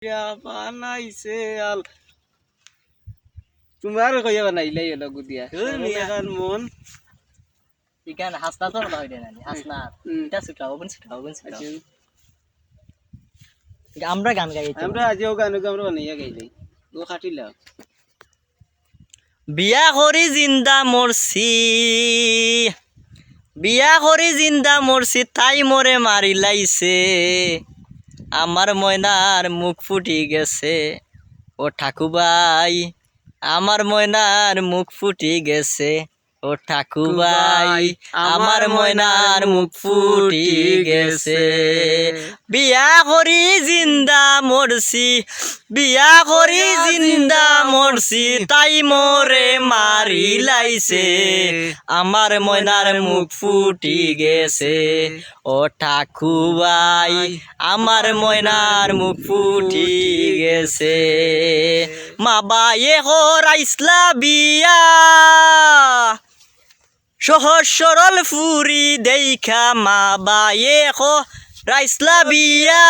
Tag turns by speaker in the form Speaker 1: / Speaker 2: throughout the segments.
Speaker 1: বানাইছে আল তোমার কইয়া বানাইলাই হলো গুদিয়া এখন মন
Speaker 2: ইকান হাসনা তো না হইছে নানি হাসনা এটা সুটাও বন আমরা গান গাই
Speaker 1: আমরা আজিও গান আমরা বানাইয়া গাইলাই ও খাটিলা
Speaker 2: বিয়া করি জিন্দা মরছি তাই মরে মারি লাইছে আমার ময়নার মুখ ফুটি গেছে ও ঠাকুবাই আমার ময়নার মুখ ফুটি গেছে ও ঠাকুবাই আমার ময়নার মুখ ফুটি গেছে বিয়া করি জিন্দা মরছি তাই মরে মারি লাইছে আমার ময়নার মুখ ফুটি গেছে ও ঠাকুবাই আমার ময়নার মুখ ফুটি গেছে মা বায়ে হরাইসলা বিয়া সহজ সরল ফুরি দেখা মা বায়ে রাইসলা বিয়া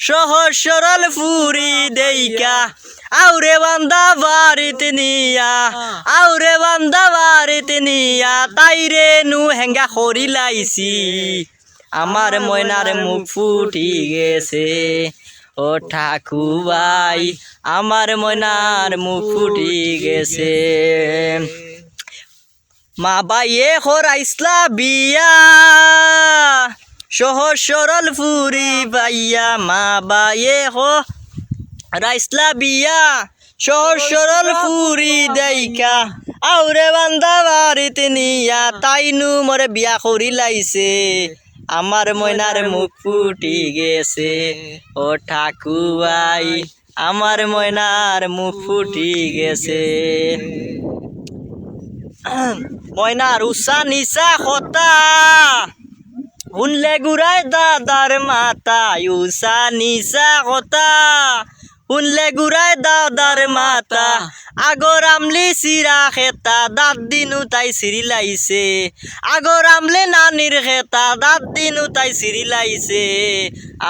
Speaker 2: সহজ সরল ফুরি দেখা আউরে বান্দা বাড়িতে নিয়া তাইরে নু হেঙ্গা করি লাইছি আমার ময়নার মুখ ফুটি গেছে ও ঠাকুবাই আমার ময়নার মুখ ফুটি গেছে মা বাইয়ে হরাইসলা বিয়া সহজ সরল ফুরি বাইয়া মা বাইয়ে রাইসলা বিয়া সহজ সরল ফুরি দেইকা আউরে বান্দা বাড়িতে নিয়া তাইনু মরে বিয়া করি লাইছে আমার ময়নার মুখ ফুটি গেছে ও ঠাকুবাই আমার ময়নার মুখ ফুটি গেছে ময়নার উষা নিশা কথা শুনলে গুড়াই দাদার মাতা উষা নিশা কথা শুনলে গুড়াই দাদার মাতা আগর আমলি চিরা খেতা দাঁত দিনু তাই চিরি লাইছে আগর আমলে নানির খেতা দাঁত দিনু তাই চিরি লাইছে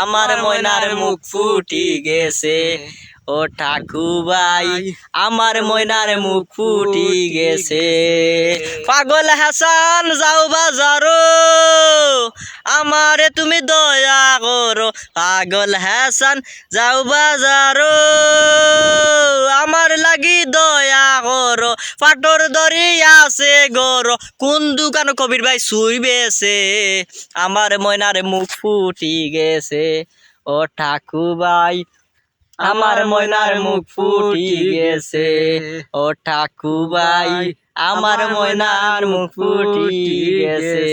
Speaker 2: আমার ময়নার মুখ ফুটি গেছে ও ঠাকুবাই আমার ময়নার মুখ ফুটি গেছে পাগল হাসান যাও বাজারো আমারে তুমি দয়া করো পাগল হাসান যাও বাজারো আমার লাগি দয়া করো পাটর দরি আছে গরো কোন দোকান কবির ভাই সুই বেছে আমার ময়নার মুখ ফুটি গেছে ও ঠাকুবাই আমার ময়নার মুখ ফুটি গেছে ও ঠাকুবাই আমার ময়নার মুখ ফুটি গেছে।